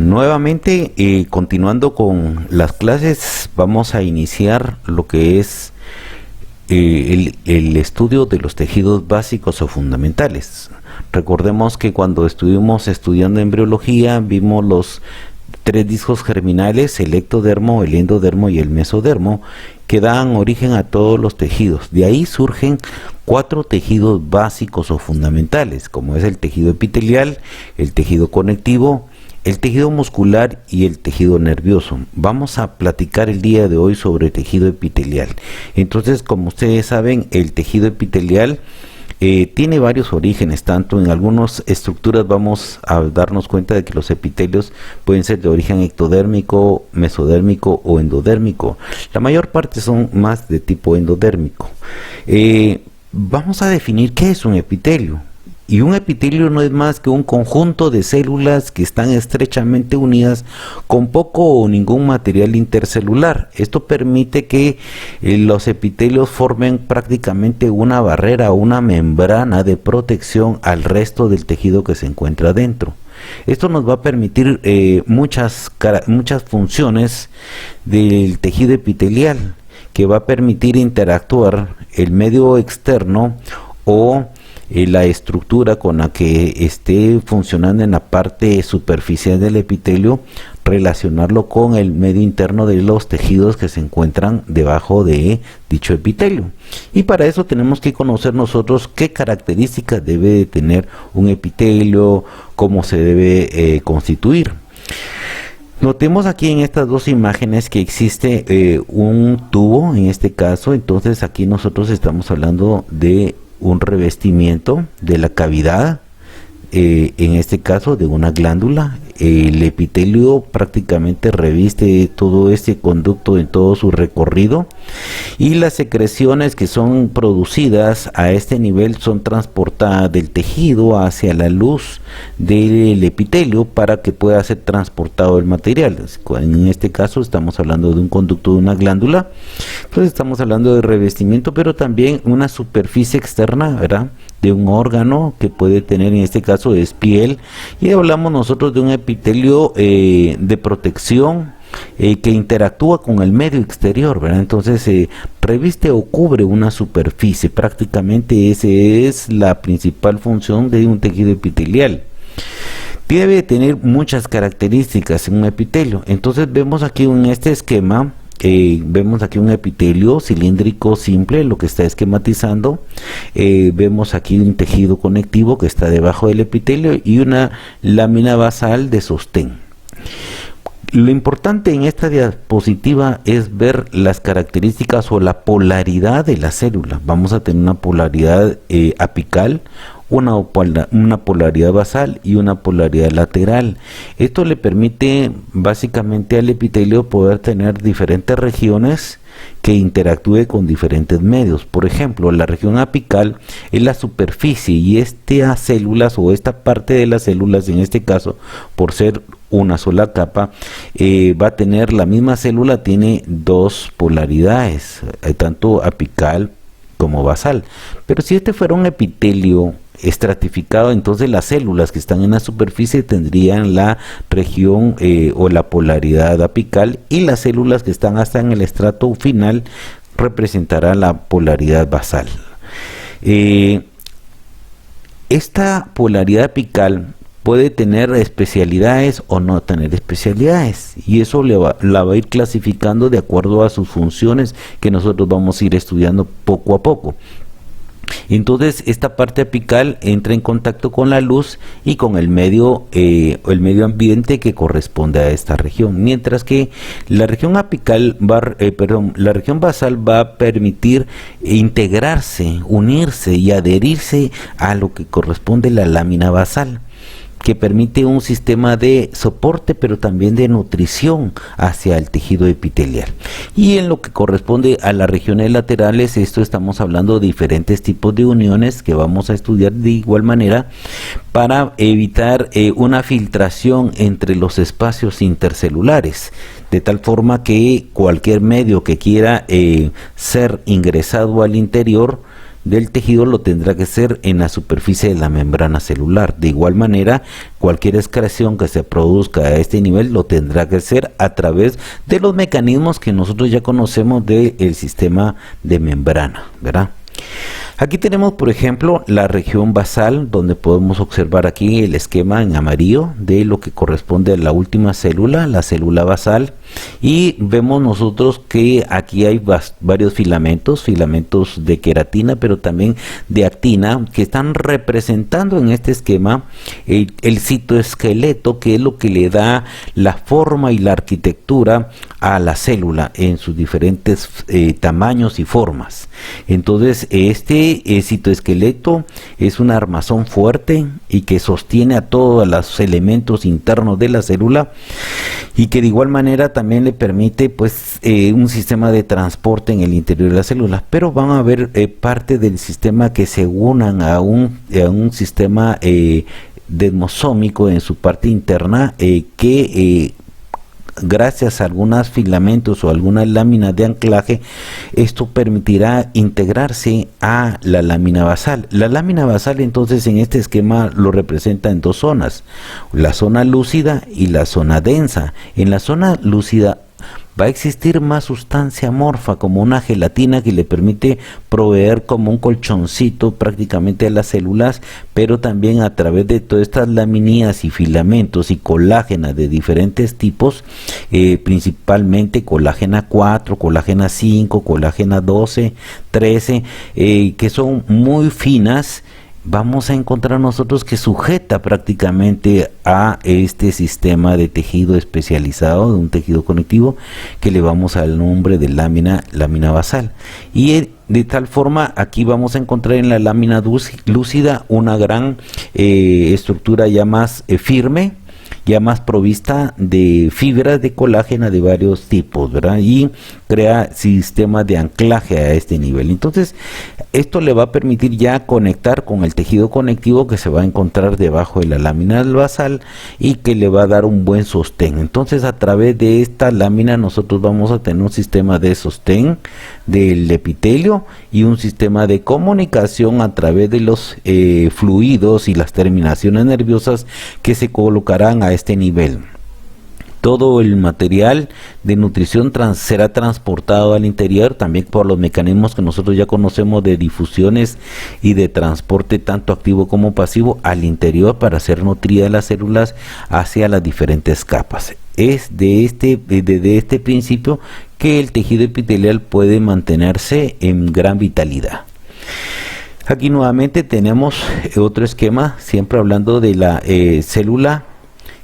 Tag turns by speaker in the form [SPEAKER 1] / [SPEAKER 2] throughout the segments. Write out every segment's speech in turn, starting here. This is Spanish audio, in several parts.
[SPEAKER 1] Nuevamente, continuando con las clases, vamos a iniciar lo que es el estudio de los tejidos básicos o fundamentales. Recordemos que cuando estuvimos estudiando embriología vimos los tres discos germinales, el ectodermo, el endodermo y el mesodermo, que dan origen a todos los tejidos. De ahí surgen 4 tejidos básicos o fundamentales, como es el tejido epitelial, el tejido conectivo, el tejido muscular y el tejido nervioso. Vamos a platicar el día de hoy sobre tejido epitelial. Entonces, como ustedes saben, el tejido epitelial tiene varios orígenes. Tanto en algunas estructuras vamos a darnos cuenta de que los epitelios pueden ser de origen ectodérmico, mesodérmico o endodérmico. La mayor parte son más de tipo endodérmico. Vamos a definir qué es un epitelio. Y un epitelio no es más que un conjunto de células que están estrechamente unidas con poco o ningún material intercelular. Esto permite que los epitelios formen prácticamente una barrera o una membrana de protección al resto del tejido que se encuentra dentro. Esto nos va a permitir muchas funciones del tejido epitelial, que va a permitir interactuar el medio externo o la estructura con la que esté funcionando en la parte superficial del epitelio, relacionarlo con el medio interno de los tejidos que se encuentran debajo de dicho epitelio. Y para eso tenemos que conocer nosotros qué características debe de tener un epitelio, cómo se debe constituir. Notemos aquí en estas dos imágenes que existe un tubo, en este caso. Entonces aquí nosotros estamos hablando de un revestimiento de la cavidad, en este caso de una glándula. El epitelio prácticamente reviste todo este conducto en todo su recorrido, y las secreciones que son producidas a este nivel son transportadas del tejido hacia la luz del epitelio para que pueda ser transportado el material. En este caso estamos hablando de un conducto de una glándula, entonces estamos hablando de revestimiento, pero también una superficie externa, ¿verdad?, de un órgano que puede tener, en este caso es piel, y hablamos nosotros de un epitelio de protección que interactúa con el medio exterior, ¿verdad? Entonces reviste o cubre una superficie. Prácticamente esa es la principal función de un tejido epitelial. Debe tener muchas características en un epitelio. Entonces vemos aquí en este esquema, vemos aquí un epitelio cilíndrico simple, lo que está esquematizando. Vemos aquí un tejido conectivo que está debajo del epitelio y una lámina basal de sostén. Lo importante en esta diapositiva es ver las características o la polaridad de la célula. Vamos a tener una polaridad apical, una polaridad basal y una polaridad lateral. Esto le permite básicamente al epitelio poder tener diferentes regiones que interactúe con diferentes medios. Por ejemplo, la región apical es la superficie, y estas células o esta parte de las células, en este caso por ser una sola capa, va a tener la misma célula, tiene dos polaridades, tanto apical como basal. Pero si este fuera un epitelio estratificado, entonces las células que están en la superficie tendrían la región o la polaridad apical, y las células que están hasta en el estrato final representarán la polaridad basal. Esta polaridad apical puede tener especialidades o no tener especialidades, y eso la va a ir clasificando de acuerdo a sus funciones, que nosotros vamos a ir estudiando poco a poco. Entonces esta parte apical entra en contacto con la luz y con el medio ambiente que corresponde a esta región, mientras que la región apical la región basal va a permitir integrarse, unirse y adherirse a lo que corresponde a la lámina basal, que permite un sistema de soporte pero también de nutrición hacia el tejido epitelial. Y en lo que corresponde a las regiones laterales, esto estamos hablando de diferentes tipos de uniones que vamos a estudiar de igual manera para evitar una filtración entre los espacios intercelulares, de tal forma que cualquier medio que quiera ser ingresado al interior del tejido lo tendrá que ser en la superficie de la membrana celular. De igual manera, cualquier excreción que se produzca a este nivel lo tendrá que ser a través de los mecanismos que nosotros ya conocemos del sistema de membrana, ¿verdad? Aquí tenemos, por ejemplo, la región basal, donde podemos observar aquí el esquema en amarillo de lo que corresponde a la última célula, la célula basal, y vemos nosotros que aquí hay varios filamentos de queratina, pero también de actina, que están representando en este esquema el citoesqueleto, que es lo que le da la forma y la arquitectura a la célula en sus diferentes tamaños y formas. Entonces, este citoesqueleto es un armazón fuerte y que sostiene a todos los elementos internos de la célula, y que de igual manera también le permite pues un sistema de transporte en el interior de las células. Pero van a haber parte del sistema que se unan a un sistema desmosómico en su parte interna, que gracias a algunos filamentos o algunas láminas de anclaje, esto permitirá integrarse a la lámina basal. La lámina basal, entonces, en este esquema lo representa en dos zonas: la zona lúcida y la zona densa. En la zona lúcida va a existir más sustancia amorfa, como una gelatina que le permite proveer como un colchoncito prácticamente a las células, pero también a través de todas estas laminías y filamentos y colágena de diferentes tipos, principalmente colágena 4, colágena 5, colágena 12, 13, que son muy finas. Vamos a encontrar nosotros que sujeta prácticamente a este sistema de tejido especializado, de un tejido conectivo, que le vamos al nombre de lámina basal. Y de tal forma, aquí vamos a encontrar en la lámina lúcida una gran estructura ya más firme, ya más provista de fibras de colágeno de varios tipos, ¿verdad? Y crea sistemas de anclaje a este nivel. Entonces, esto le va a permitir ya conectar con el tejido conectivo que se va a encontrar debajo de la lámina basal y que le va a dar un buen sostén. Entonces, a través de esta lámina nosotros vamos a tener un sistema de sostén del epitelio y un sistema de comunicación a través de los fluidos y las terminaciones nerviosas que se colocarán a este nivel. Todo el material de nutrición será transportado al interior, también por los mecanismos que nosotros ya conocemos de difusiones y de transporte tanto activo como pasivo al interior, para ser nutridas las células hacia las diferentes capas. Es desde este principio que el tejido epitelial puede mantenerse en gran vitalidad. Aquí nuevamente tenemos otro esquema, siempre hablando de la célula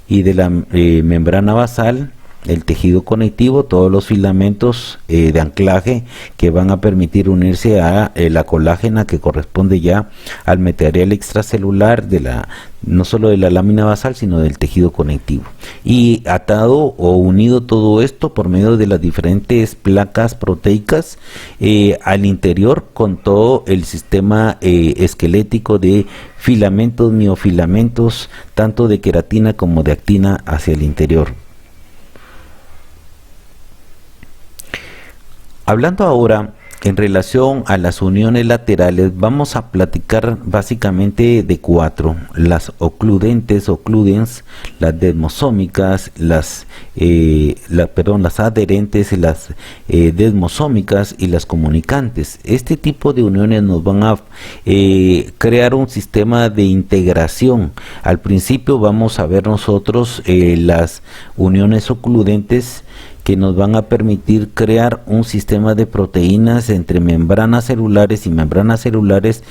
[SPEAKER 1] y de la membrana basal, el tejido conectivo, todos los filamentos de anclaje que van a permitir unirse a la colágena, que corresponde ya al material extracelular no solo de la lámina basal, sino del tejido conectivo, y atado o unido todo esto por medio de las diferentes placas proteicas al interior, con todo el sistema esquelético de filamentos, miofilamentos, tanto de queratina como de actina hacia el interior. Hablando ahora en relación a las uniones laterales, vamos a platicar básicamente de cuatro: las ocludentes, occludens, las desmosómicas, las adherentes, las desmosómicas y las comunicantes. Este tipo de uniones nos van a crear un sistema de integración. Al principio vamos a ver nosotros las uniones ocludentes, que nos van a permitir crear un sistema de proteínas entre membranas celulares y membranas celulares,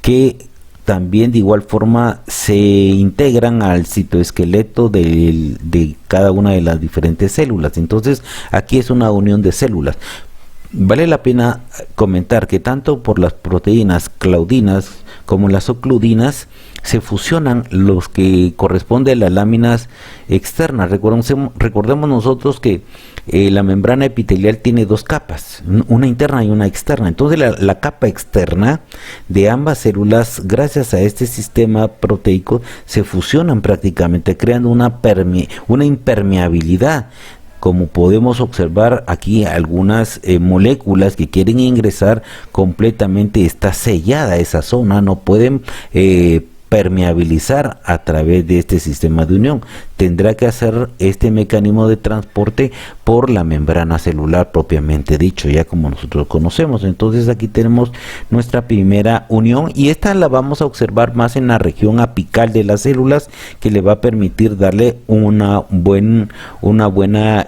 [SPEAKER 1] que también de igual forma se integran al citoesqueleto de cada una de las diferentes células. Entonces, aquí es una unión de células. Vale la pena comentar que tanto por las proteínas claudinas como las ocludinas se fusionan los que corresponden a las láminas externas. Recordemos nosotros que la membrana epitelial tiene dos capas, una interna y una externa. Entonces la capa externa de ambas células, gracias a este sistema proteico, se fusionan prácticamente, creando una impermeabilidad, como podemos observar aquí, algunas moléculas que quieren ingresar, completamente está sellada esa zona, no pueden permeabilizar a través de este sistema de unión. Tendrá que hacer este mecanismo de transporte por la membrana celular propiamente dicho, ya como nosotros conocemos. Entonces aquí tenemos nuestra primera unión, y esta la vamos a observar más en la región apical de las células, que le va a permitir darle una buena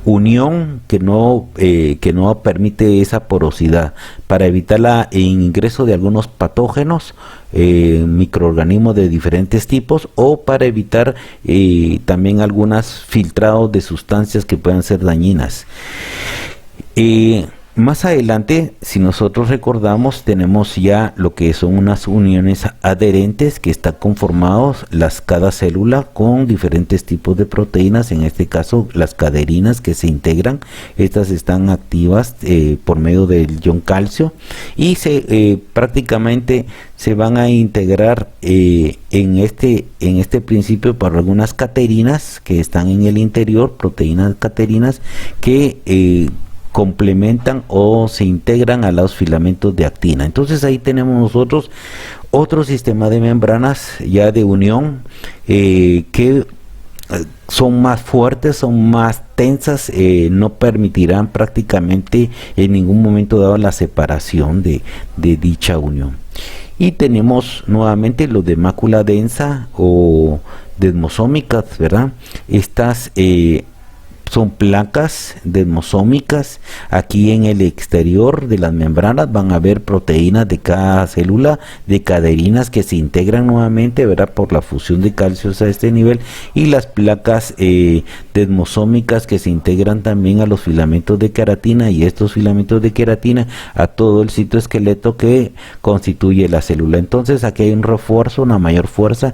[SPEAKER 1] unión que no permite esa porosidad, para evitar el ingreso de algunos patógenos, microorganismos de diferentes tipos, o para evitar también algunos filtrados de sustancias que puedan ser dañinas. Más adelante, si nosotros recordamos, tenemos ya lo que son unas uniones adherentes, que están conformados cada célula con diferentes tipos de proteínas, en este caso las caderinas, que se integran. Estas están activas por medio del ion calcio, y prácticamente se van a integrar en este principio por algunas caterinas que están en el interior, proteínas caterinas que complementan o se integran a los filamentos de actina. Entonces ahí tenemos nosotros otro sistema de membranas ya de unión, que son más fuertes, son más tensas, no permitirán prácticamente en ningún momento dado la separación de dicha unión. Y tenemos nuevamente los de mácula densa o desmosómicas, ¿verdad? Estas son placas desmosómicas. Aquí en el exterior de las membranas van a haber proteínas de cada célula, de caderinas, que se integran nuevamente, ¿verdad?, por la fusión de calcios a este nivel, y las placas desmosómicas, que se integran también a los filamentos de queratina, y estos filamentos de queratina a todo el citoesqueleto que constituye la célula. Entonces aquí hay un refuerzo, una mayor fuerza,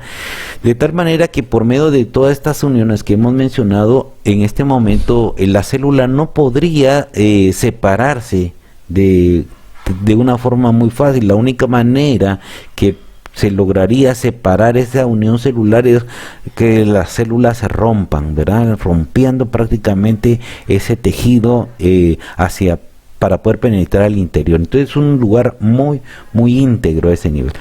[SPEAKER 1] de tal manera que por medio de todas estas uniones que hemos mencionado, en este momento la célula no podría separarse de una forma muy fácil. La única manera que se lograría separar esa unión celular es que las células se rompan, ¿verdad?, rompiendo prácticamente ese tejido para poder penetrar al interior. Entonces es un lugar muy íntegro a ese nivel.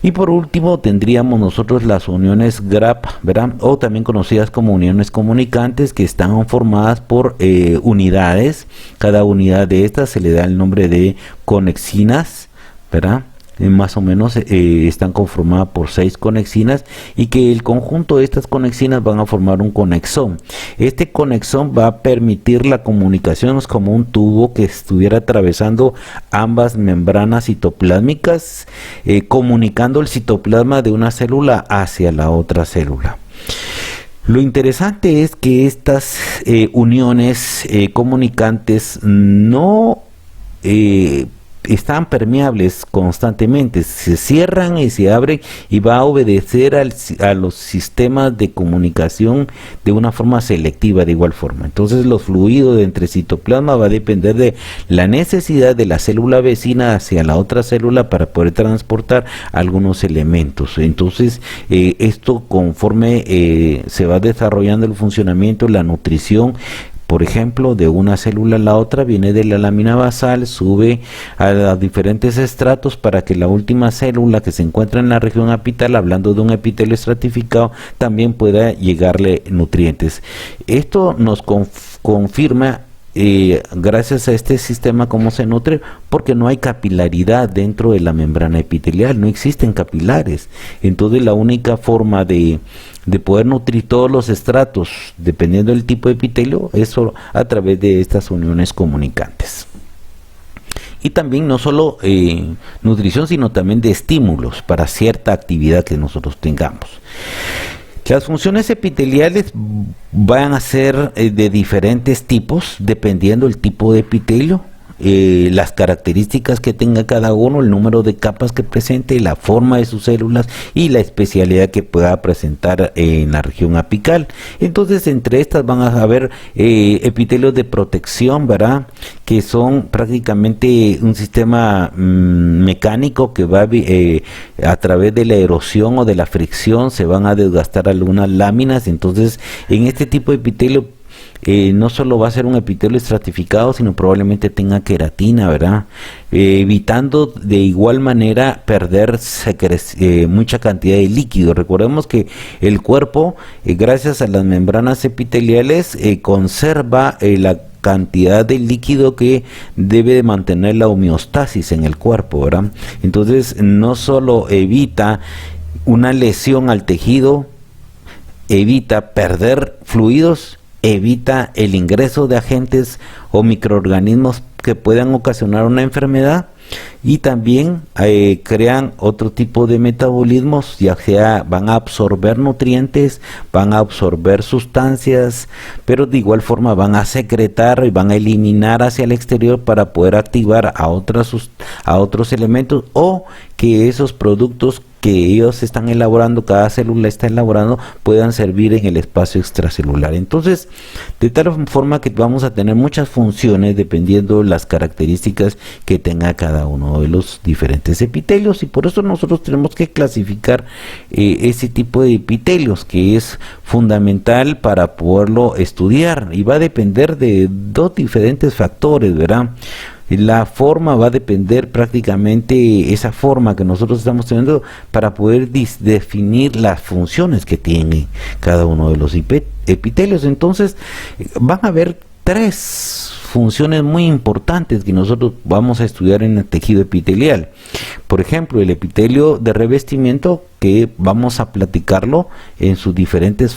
[SPEAKER 1] Y por último tendríamos nosotros las uniones GRAP, ¿verdad?, o también conocidas como uniones comunicantes, que están formadas por unidades. Cada unidad de estas se le da el nombre de conexinas, ¿verdad? Más o menos están conformadas por 6 conexinas, y que el conjunto de estas conexinas van a formar un conexón. Este conexón va a permitir la comunicación, es como un tubo que estuviera atravesando ambas membranas citoplásmicas, comunicando el citoplasma de una célula hacia la otra célula. Lo interesante es que estas uniones comunicantes no están permeables constantemente, se cierran y se abren, y va a obedecer a los sistemas de comunicación de una forma selectiva de igual forma. Entonces los fluidos entre citoplasma va a depender de la necesidad de la célula vecina hacia la otra célula para poder transportar algunos elementos. Entonces esto, conforme se va desarrollando el funcionamiento, la nutrición, por ejemplo, de una célula a la otra, viene de la lámina basal, sube a los diferentes estratos para que la última célula que se encuentra en la región apital, hablando de un epitelio estratificado, también pueda llegarle nutrientes. Esto nos confirma, gracias a este sistema, cómo se nutre, porque no hay capilaridad dentro de la membrana epitelial, no existen capilares. Entonces la única forma de poder nutrir todos los estratos, dependiendo del tipo de epitelio, es a través de estas uniones comunicantes. Y también no solo nutrición, sino también de estímulos para cierta actividad que nosotros tengamos. Las funciones epiteliales van a ser de diferentes tipos, dependiendo del tipo de epitelio, las características que tenga cada uno, el número de capas que presente, la forma de sus células y la especialidad que pueda presentar en la región apical. Entonces, entre estas van a haber epitelios de protección, ¿verdad?, que son prácticamente un sistema mecánico que va a través de la erosión o de la fricción se van a desgastar algunas láminas. Entonces, en este tipo de epitelio no solo va a ser un epitelio estratificado, sino probablemente tenga queratina, ¿verdad? Evitando de igual manera perder mucha cantidad de líquido. Recordemos que el cuerpo, gracias a las membranas epiteliales, conserva la cantidad de líquido que debe de mantener la homeostasis en el cuerpo, ¿verdad? Entonces no solo evita una lesión al tejido, evita perder fluidos, evita el ingreso de agentes o microorganismos que puedan ocasionar una enfermedad, y también crean otro tipo de metabolismos, ya sea van a absorber nutrientes, van a absorber sustancias, pero de igual forma van a secretar y van a eliminar hacia el exterior para poder activar a otros elementos, o que esos productos que ellos están elaborando, cada célula está elaborando, puedan servir en el espacio extracelular. Entonces, de tal forma que vamos a tener muchas funciones dependiendo las características que tenga cada uno de los diferentes epitelios, y por eso nosotros tenemos que clasificar ese tipo de epitelios, que es fundamental para poderlo estudiar, y va a depender de dos diferentes factores, ¿verdad? La forma va a depender prácticamente, esa forma que nosotros estamos teniendo, para poder definir las funciones que tiene cada uno de los epitelios. Entonces van a haber tres funciones muy importantes que nosotros vamos a estudiar en el tejido epitelial. Por ejemplo, el epitelio de revestimiento, que vamos a platicarlo en sus diferentes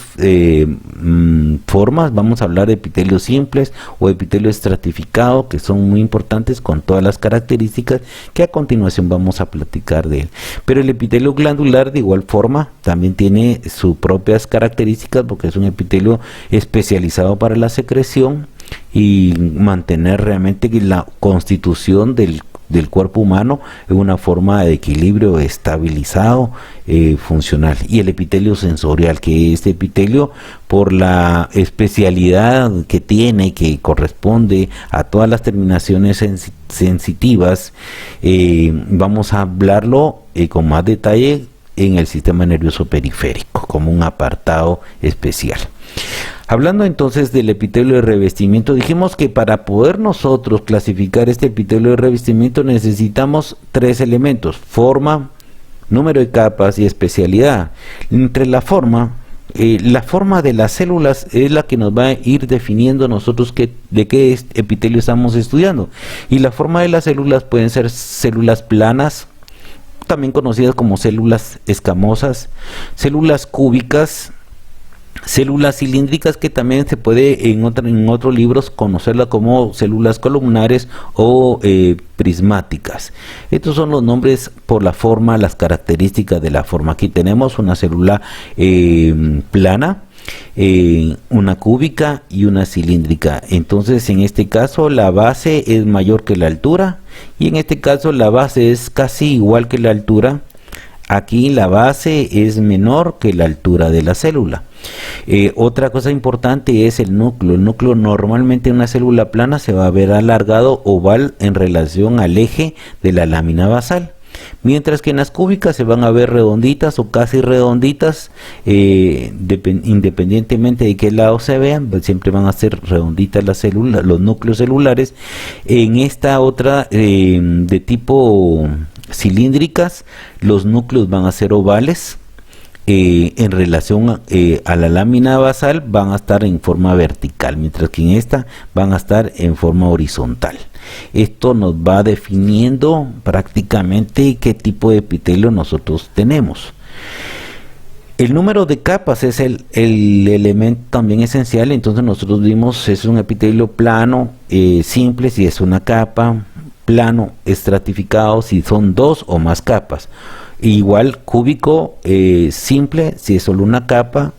[SPEAKER 1] formas. Vamos a hablar de epitelios simples o epitelio estratificado, que son muy importantes con todas las características que a continuación vamos a platicar de él. Pero el epitelio glandular, de igual forma, también tiene sus propias características, porque es un epitelio especializado para la secreción y mantener realmente la constitución del cuerpo humano en una forma de equilibrio estabilizado, funcional. Y el epitelio sensorial, que este epitelio, por la especialidad que tiene, que corresponde a todas las terminaciones sensitivas, vamos a hablarlo con más detalle en el sistema nervioso periférico, como un apartado especial. Hablando entonces del epitelio de revestimiento, dijimos que para poder nosotros clasificar este epitelio de revestimiento necesitamos tres elementos: forma, número de capas y especialidad. Entre la forma de las células es la que nos va a ir definiendo nosotros de qué epitelio estamos estudiando. Y la forma de las células pueden ser células planas, también conocidas como células escamosas, células cúbicas, células cilíndricas, que también se puede en otros libros conocerla como células columnares o prismáticas. Estos son los nombres por la forma, las características de la forma. Aquí tenemos una célula plana, una cúbica y una cilíndrica. Entonces, en este caso la base es mayor que la altura, y en este caso la base es casi igual que la altura. Aquí la base es menor que la altura de la célula. Otra cosa importante es el núcleo. El núcleo normalmente en una célula plana se va a ver alargado, oval, en relación al eje de la lámina basal, mientras que en las cúbicas se van a ver redonditas o casi redonditas, independientemente de qué lado se vean, pues siempre van a ser redonditas las células, los núcleos celulares. En esta otra de tipo cilíndricas, los núcleos van a ser ovales, en relación a la lámina basal van a estar en forma vertical, mientras que en esta van a estar en forma horizontal. Esto nos va definiendo prácticamente qué tipo de epitelio nosotros tenemos. El número de capas es el elemento también esencial. Entonces nosotros vimos, es un epitelio plano, simple si es una capa, plano estratificado si son dos o más capas. Igual cúbico simple si es solo una capa,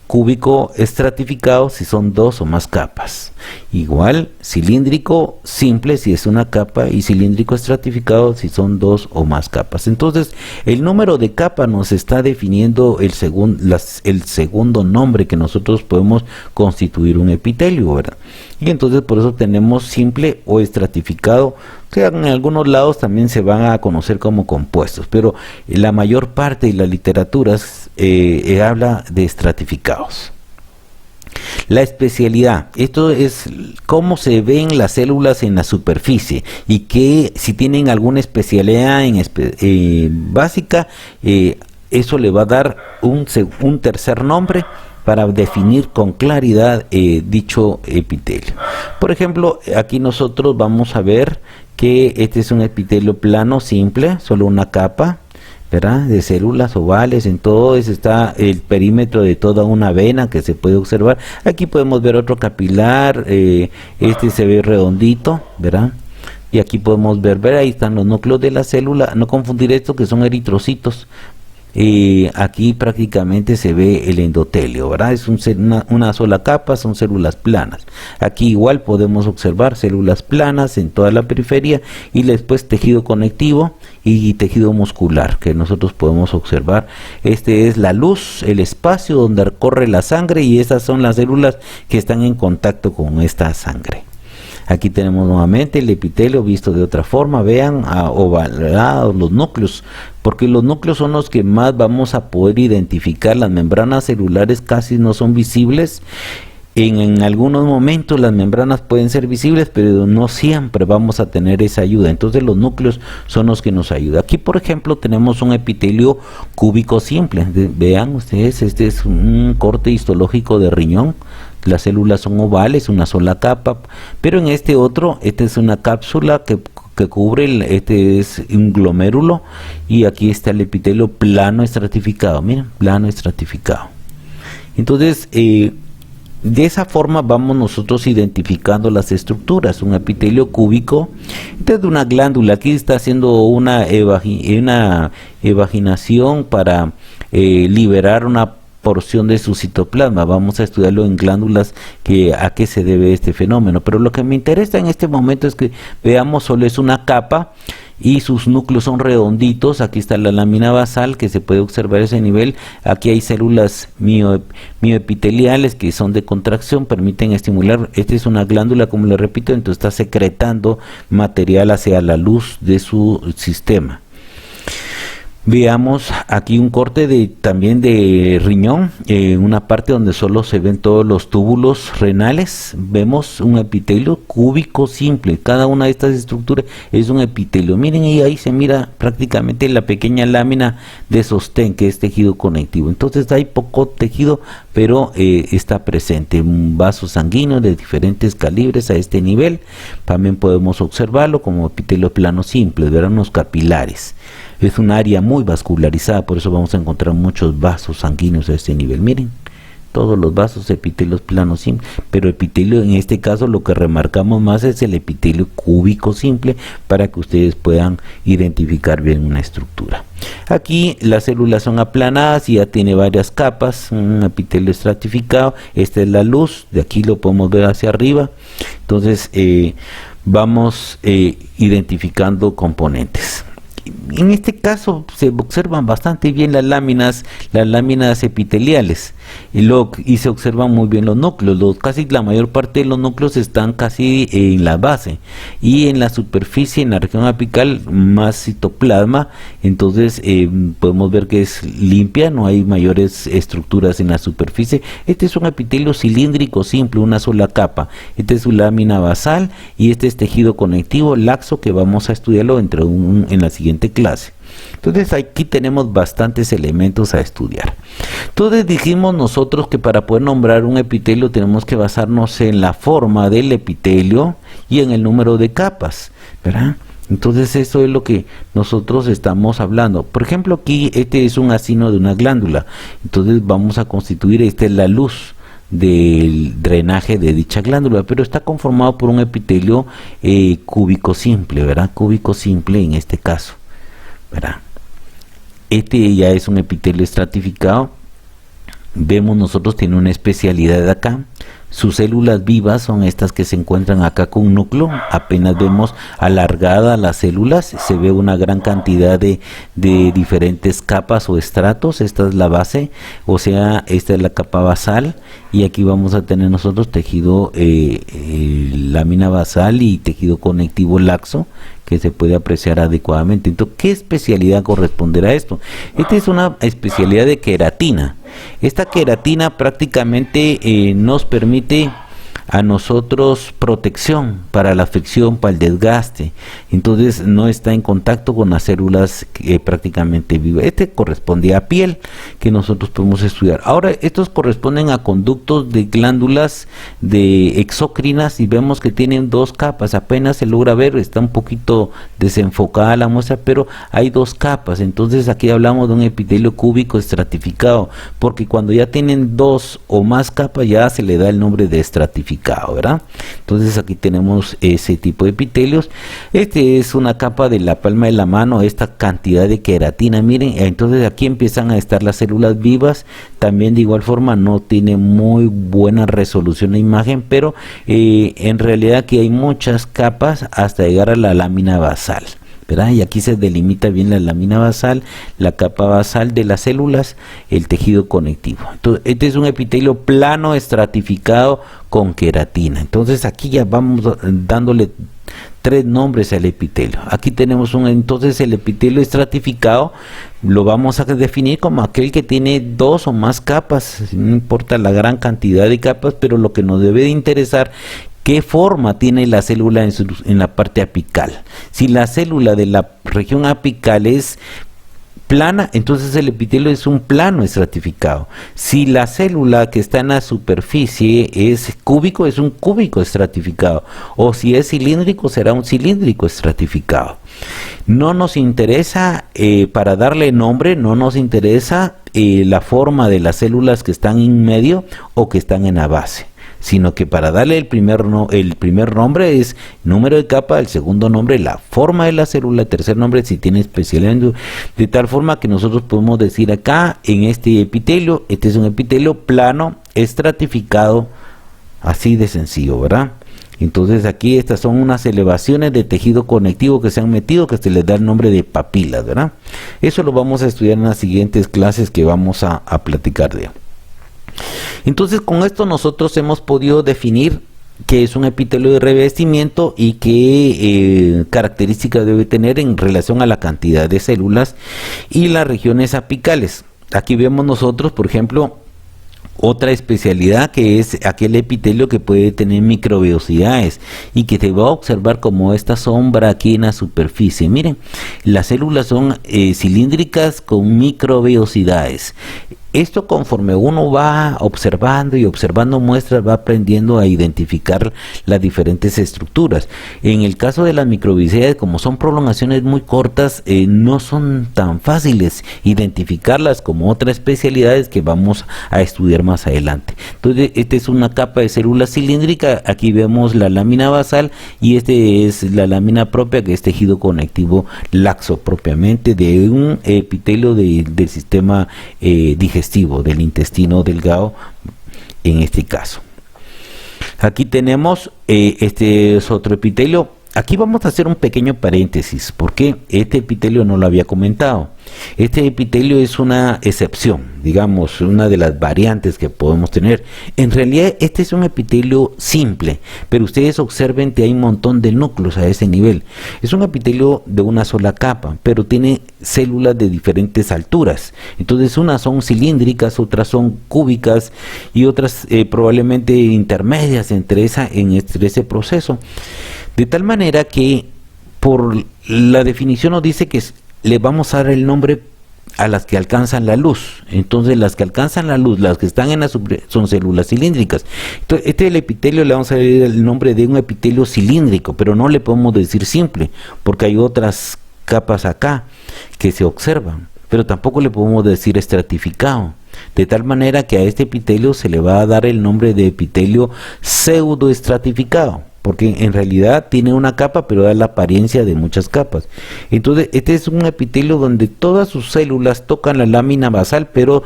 [SPEAKER 1] cúbico estratificado si son dos o más capas. Igual cilíndrico simple si es una capa y cilíndrico estratificado si son dos o más capas. Entonces el número de capas nos está definiendo el segundo nombre que nosotros podemos constituir un epitelio, ¿verdad? Y entonces por eso tenemos simple o estratificado, que en algunos lados también se van a conocer como compuestos, pero la mayor parte de las literaturas habla de estratificados. La especialidad, esto es cómo se ven las células en la superficie y que si tienen alguna especialidad básica, eso le va a dar un tercer nombre para definir con claridad dicho epitelio. Por ejemplo, aquí nosotros vamos a ver que este es un epitelio plano simple, solo una capa, ¿verdad?, de células ovales. En todo eso está el perímetro de toda una vena que se puede observar. Aquí podemos ver otro capilar, este se ve redondito, ¿verdad? Y aquí podemos ver, ahí están los núcleos de la célula. No confundir esto, que son eritrocitos. Aquí prácticamente se ve el endotelio, ¿verdad? Es una sola capa, son células planas. Aquí igual podemos observar células planas en toda la periferia y después tejido conectivo y tejido muscular que nosotros podemos observar. Este es la luz, el espacio donde recorre la sangre, y estas son las células que están en contacto con esta sangre. Aquí tenemos nuevamente el epitelio visto de otra forma. Vean ovalados los núcleos, porque los núcleos son los que más vamos a poder identificar. Las membranas celulares casi no son visibles. En algunos momentos las membranas pueden ser visibles, pero no siempre vamos a tener esa ayuda. Entonces los núcleos son los que nos ayudan. Aquí, por ejemplo, tenemos un epitelio cúbico simple. Vean ustedes, este es un corte histológico de riñón. Las células son ovales, una sola capa, pero en este otro, esta es una cápsula que cubre, este es un glomérulo, y aquí está el epitelio plano estratificado. Miren, plano estratificado. Entonces, de esa forma vamos nosotros identificando las estructuras. Un epitelio cúbico, este es una glándula. Aquí está haciendo una evaginación para liberar una porción de su citoplasma. Vamos a estudiarlo en glándulas, a qué se debe este fenómeno, pero lo que me interesa en este momento es que veamos, solo es una capa y sus núcleos son redonditos. Aquí está la lámina basal que se puede observar ese nivel. Aquí hay células mioepiteliales que son de contracción, permiten estimular. Esta es una glándula, como le repito, entonces está secretando material hacia la luz de su sistema. Veamos aquí un corte también de riñón, una parte donde solo se ven todos los túbulos renales. Vemos un epitelio cúbico simple. Cada una de estas estructuras es un epitelio. Miren, y ahí se mira prácticamente la pequeña lámina de sostén, que es tejido conectivo. Entonces hay poco tejido, pero está presente. Un vaso sanguíneo de diferentes calibres a este nivel. También podemos observarlo como epitelio plano simple, verán unos capilares. Es un área muy vascularizada, por eso vamos a encontrar muchos vasos sanguíneos a este nivel. Miren, todos los vasos, epitelios planos simples, pero epitelio, en este caso lo que remarcamos más es el epitelio cúbico simple, para que ustedes puedan identificar bien una estructura. Aquí las células son aplanadas y ya tiene varias capas, un epitelio estratificado. Esta es la luz, de aquí lo podemos ver hacia arriba. Entonces vamos identificando componentes. En este caso se observan bastante bien las láminas epiteliales y se observan muy bien los núcleos. Casi la mayor parte de los núcleos están casi en la base, y en la superficie, en la región apical, más citoplasma. Entonces podemos ver que es limpia, no hay mayores estructuras en la superficie. Este es un epitelio cilíndrico simple, una sola capa. Esta es su lámina basal y este es tejido conectivo laxo, que vamos a estudiarlo en la siguiente clase. Entonces aquí tenemos bastantes elementos a estudiar. Entonces dijimos nosotros que para poder nombrar un epitelio tenemos que basarnos en la forma del epitelio y en el número de capas, ¿verdad? Entonces eso es lo que nosotros estamos hablando. Por ejemplo, aquí este es un acino de una glándula. Entonces vamos a constituir, esta es la luz del drenaje de dicha glándula, pero está conformado por un epitelio cúbico simple, ¿verdad? Cúbico simple en este caso, ¿verdad? Este ya es un epitelio estratificado. Vemos nosotros, tiene una especialidad acá. Sus células vivas son estas que se encuentran acá con un núcleo. Apenas vemos alargadas las células, se ve una gran cantidad de diferentes capas o estratos. Esta es la base, o sea, esta es la capa basal, y aquí vamos a tener nosotros tejido lámina basal y tejido conectivo laxo, que se puede apreciar adecuadamente. Entonces, ¿qué especialidad corresponderá a esto? Esta es una especialidad de queratina. Esta queratina prácticamente nos permite a nosotros protección para la fricción, para el desgaste. Entonces no está en contacto con las células prácticamente vivas. Este corresponde a piel, que nosotros podemos estudiar. Ahora estos corresponden a conductos de glándulas de exócrinas, y vemos que tienen dos capas. Apenas se logra ver, está un poquito desenfocada la muestra, pero hay dos capas. Entonces aquí hablamos de un epitelio cúbico estratificado, porque cuando ya tienen dos o más capas ya se le da el nombre de estratificado, ¿verdad? Entonces aquí tenemos ese tipo de epitelios. Este es una capa de la palma de la mano, esta cantidad de queratina, miren. Entonces aquí empiezan a estar las células vivas. También de igual forma no tiene muy buena resolución de imagen, pero en realidad aquí hay muchas capas hasta llegar a la lámina basal, ¿verdad? Y aquí se delimita bien la lámina basal, la capa basal de las células, el tejido conectivo. Entonces, este es un epitelio plano estratificado con queratina. Entonces aquí ya vamos dándole tres nombres al epitelio. Aquí tenemos entonces el epitelio estratificado, lo vamos a definir como aquel que tiene dos o más capas, no importa la gran cantidad de capas, pero lo que nos debe de interesar, ¿qué forma tiene la célula en la parte apical? Si la célula de la región apical es plana, entonces el epitelio es un plano estratificado. Si la célula que está en la superficie es cúbico, es un cúbico estratificado. O si es cilíndrico, será un cilíndrico estratificado. No nos interesa, para darle nombre, no nos interesa la forma de las células que están en medio o que están en la base, sino que para darle el primer nombre es número de capa, el segundo nombre la forma de la célula, el tercer nombre si tiene especialidad, de tal forma que nosotros podemos decir acá en este epitelio, este es un epitelio plano estratificado, así de sencillo, ¿verdad? Entonces aquí estas son unas elevaciones de tejido conectivo que se han metido, que se les da el nombre de papilas, ¿verdad? Eso lo vamos a estudiar en las siguientes clases que vamos a platicar de. Entonces con esto nosotros hemos podido definir qué es un epitelio de revestimiento y qué características debe tener en relación a la cantidad de células y las regiones apicales. Aquí vemos nosotros, por ejemplo, otra especialidad, que es aquel epitelio que puede tener microvellosidades y que se va a observar como esta sombra aquí en la superficie. Miren, las células son cilíndricas con microvellosidades. Esto, conforme uno va observando y observando muestras, va aprendiendo a identificar las diferentes estructuras. En el caso de las microvellosidades, como son prolongaciones muy cortas, no son tan fáciles identificarlas como otras especialidades que vamos a estudiar más adelante. Entonces, esta es una capa de célula cilíndrica. Aquí vemos la lámina basal y este es la lámina propia, que es tejido conectivo laxo propiamente de un epitelio del sistema digestivo, del intestino delgado en este caso. Aquí tenemos este es otro epitelio. Aquí vamos a hacer un pequeño paréntesis porque este epitelio no lo había comentado. Este epitelio es una excepción, digamos, una de las variantes que podemos tener. En realidad este es un epitelio simple, pero ustedes observen que hay un montón de núcleos a ese nivel. Es un epitelio de una sola capa, pero tiene células de diferentes alturas. Entonces unas son cilíndricas, otras son cúbicas y otras probablemente intermedias entre ese proceso. De tal manera que por la definición nos dice que le vamos a dar el nombre a las que alcanzan la luz. Entonces las que alcanzan la luz, las que están en la son células cilíndricas. Entonces el epitelio le vamos a dar el nombre de un epitelio cilíndrico, pero no le podemos decir simple, porque hay otras capas acá que se observan, pero tampoco le podemos decir estratificado. De tal manera que a este epitelio se le va a dar el nombre de epitelio pseudoestratificado, porque en realidad tiene una capa, pero da la apariencia de muchas capas. Entonces este es un epitelio donde todas sus células tocan la lámina basal, pero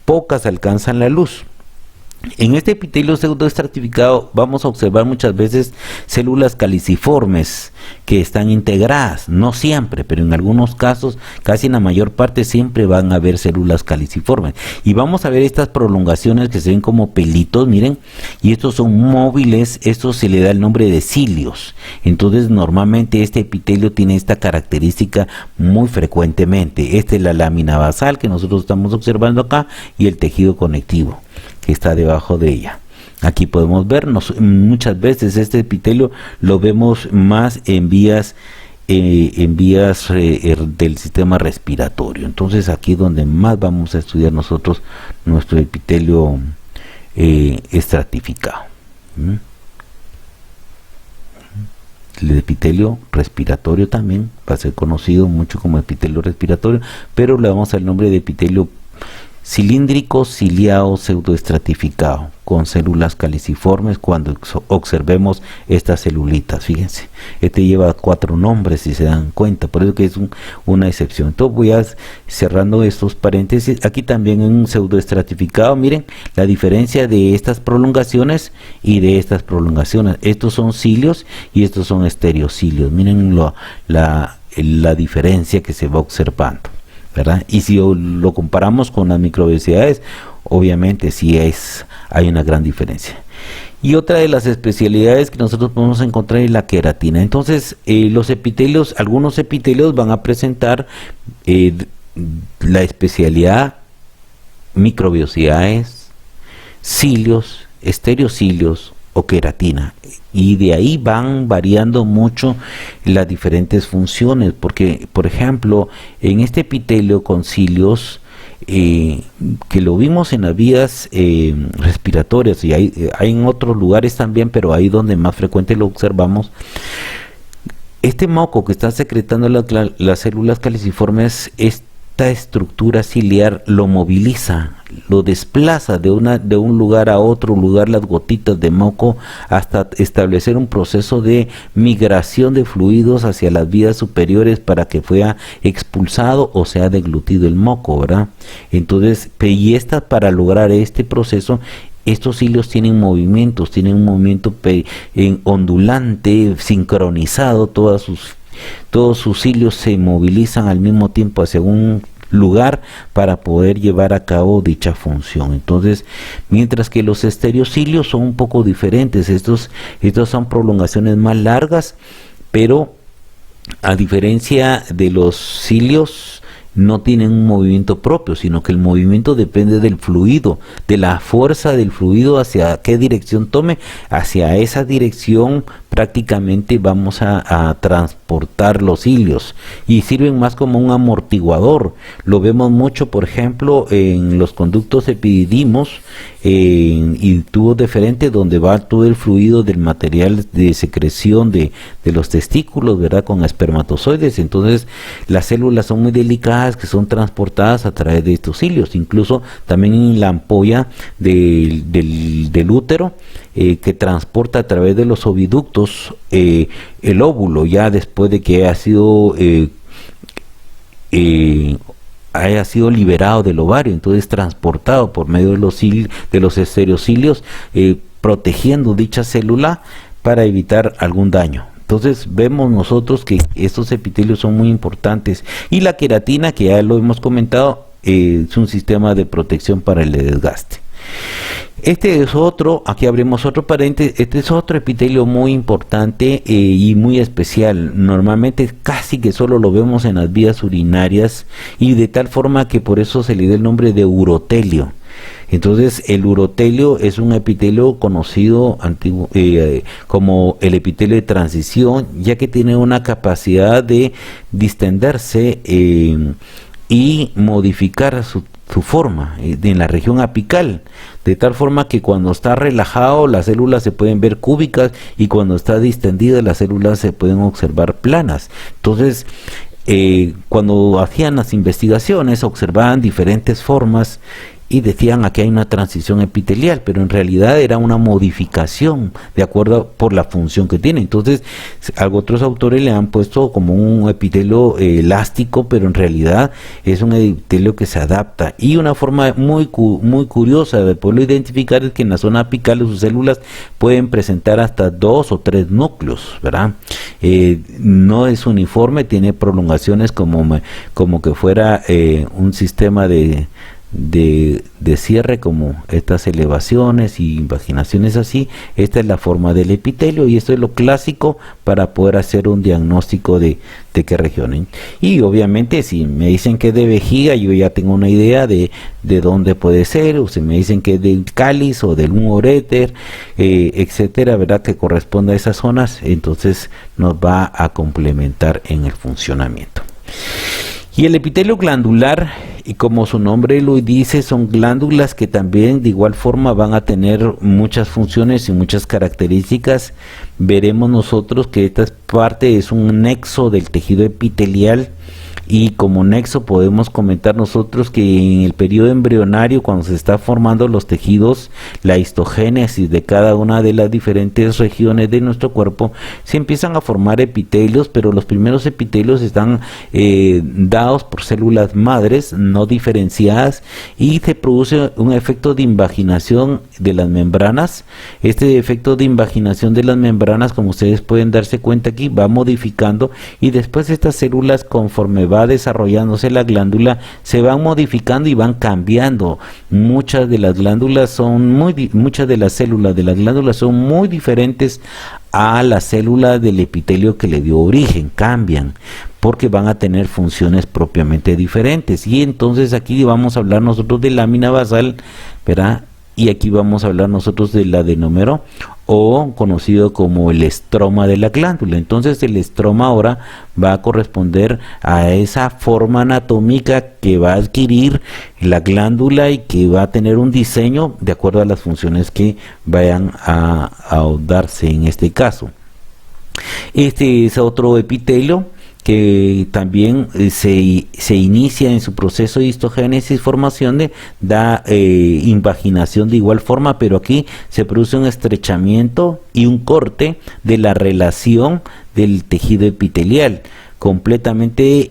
[SPEAKER 1] pocas alcanzan la luz. En este epitelio pseudoestratificado vamos a observar muchas veces células caliciformes que están integradas, no siempre, pero en algunos casos, casi en la mayor parte, siempre van a haber células caliciformes. Y vamos a ver estas prolongaciones que se ven como pelitos, miren, y estos son móviles, esto se le da el nombre de cilios. Entonces, normalmente este epitelio tiene esta característica muy frecuentemente. Esta es la lámina basal que nosotros estamos observando acá y el tejido conectivo que está debajo de ella. Aquí podemos ver, muchas veces este epitelio lo vemos más en vías del sistema respiratorio. Entonces aquí es donde más vamos a estudiar nosotros nuestro epitelio estratificado. El epitelio respiratorio también va a ser conocido mucho como epitelio respiratorio, pero le damos el nombre de epitelio cilíndrico ciliado pseudoestratificado con células caliciformes cuando observemos estas celulitas. Fíjense, este lleva 4 nombres si se dan cuenta, por eso que es una excepción. Entonces voy a cerrando estos paréntesis. Aquí también en un pseudoestratificado, miren la diferencia de estas prolongaciones y de estas prolongaciones. Estos son cilios y estos son estereocilios. Miren la diferencia que se va observando, ¿verdad? Y si lo comparamos con las microvellosidades, obviamente sí hay una gran diferencia. Y otra de las especialidades que nosotros podemos encontrar es la queratina. Entonces, los epitelios, algunos epitelios van a presentar la especialidad microvellosidades, cilios, estereocilios o queratina, y de ahí van variando mucho las diferentes funciones, porque por ejemplo en este epitelio con cilios que lo vimos en las vías respiratorias y hay en otros lugares también, pero ahí donde más frecuente lo observamos, este moco que está secretando las células caliciformes, esta estructura ciliar lo moviliza, lo desplaza de un lugar a otro lugar, las gotitas de moco, hasta establecer un proceso de migración de fluidos hacia las vías superiores para que fuera expulsado o sea deglutido el moco, ¿verdad? Entonces, para lograr este proceso, estos cilios tienen un movimiento ondulante, sincronizado, todos sus cilios se movilizan al mismo tiempo hacia un lugar para poder llevar a cabo dicha función. Entonces, mientras que los estereocilios son un poco diferentes, estos son prolongaciones más largas, pero a diferencia de los cilios, no tienen un movimiento propio, sino que el movimiento depende del fluido, de la fuerza del fluido hacia qué dirección tome, hacia esa dirección prácticamente vamos a transportar los cilios y sirven más como un amortiguador. Lo vemos mucho, por ejemplo, en los conductos epididimos y tubos deferentes, donde va todo el fluido del material de secreción de los testículos, ¿verdad? Con espermatozoides. Entonces las células son muy delicadas, que son transportadas a través de estos cilios. Incluso también en la ampolla del útero, que transporta a través de los oviductos el óvulo, ya después de que haya sido liberado del ovario, entonces transportado por medio de los estereocilios, protegiendo dicha célula para evitar algún daño. Entonces vemos nosotros que estos epitelios son muy importantes, y la queratina, que ya lo hemos comentado, es un sistema de protección para el desgaste. Este es otro, aquí abrimos otro paréntesis, este es otro epitelio muy importante y muy especial. Normalmente casi que solo lo vemos en las vías urinarias, y de tal forma que por eso se le da el nombre de urotelio. Entonces el urotelio es un epitelio conocido como el epitelio de transición, ya que tiene una capacidad de distenderse y modificar su forma en la región apical, de tal forma que cuando está relajado las células se pueden ver cúbicas, y cuando está distendida las células se pueden observar planas. Entonces cuando hacían las investigaciones observaban diferentes formas y decían aquí hay una transición epitelial, pero en realidad era una modificación de acuerdo por la función que tiene. Entonces, otros autores le han puesto como un epitelio elástico, pero en realidad es un epitelio que se adapta. Y una forma muy curiosa de poderlo identificar es que en la zona apical de sus células pueden presentar hasta 2 o 3 núcleos, ¿verdad? No es uniforme, tiene prolongaciones como que fuera un sistema de cierre, como estas elevaciones y invaginaciones así. Esta es la forma del epitelio y esto es lo clásico para poder hacer un diagnóstico de qué regiones. Y obviamente si me dicen que es de vejiga, yo ya tengo una idea de dónde puede ser, o si me dicen que es del cáliz o del uréter, etcétera, ¿verdad? Que corresponde a esas zonas, entonces nos va a complementar en el funcionamiento. Y el epitelio glandular, y como su nombre lo dice, son glándulas que también de igual forma van a tener muchas funciones y muchas características. Veremos nosotros que esta parte es un nexo del tejido epitelial, y como nexo podemos comentar nosotros que en el periodo embrionario, cuando se está formando los tejidos, la histogénesis de cada una de las diferentes regiones de nuestro cuerpo, se empiezan a formar epitelios, pero los primeros epitelios están dados por células madres no diferenciadas, y se produce un efecto de invaginación de las membranas. Este efecto de invaginación de las membranas, como ustedes pueden darse cuenta aquí, va modificando, y después estas células, conforme va desarrollándose la glándula, se van modificando y van cambiando. Muchas de las glándulas muchas de las células de las glándulas son muy diferentes a la célula del epitelio que le dio origen, cambian porque van a tener funciones propiamente diferentes. Y entonces aquí vamos a hablar nosotros de lámina basal, ¿verdad? Y aquí vamos a hablar nosotros del adenómero, o conocido como el estroma de la glándula. Entonces el estroma ahora va a corresponder a esa forma anatómica que va a adquirir la glándula y que va a tener un diseño de acuerdo a las funciones que vayan a darse en este caso. Este es otro epitelio que también se inicia en su proceso de histogénesis, formación da invaginación de igual forma, pero aquí se produce un estrechamiento y un corte de la relación del tejido epitelial. Completamente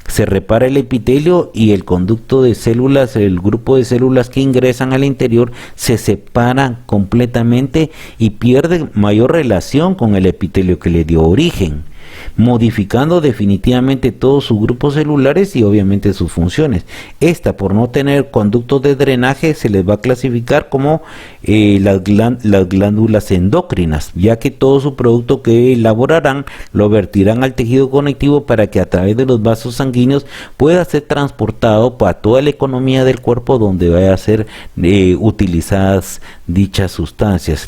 [SPEAKER 1] se repara el epitelio y el conducto de células, el grupo de células que ingresan al interior se separa completamente y pierde mayor relación con el epitelio que le dio origen, modificando definitivamente todos sus grupos celulares y obviamente sus funciones. Esta, por no tener conductos de drenaje, se les va a clasificar como las glándulas endocrinas, ya que todo su producto que elaborarán lo vertirán al tejido conectivo para que a través de los vasos sanguíneos pueda ser transportado para toda la economía del cuerpo donde vaya a ser utilizadas dichas sustancias.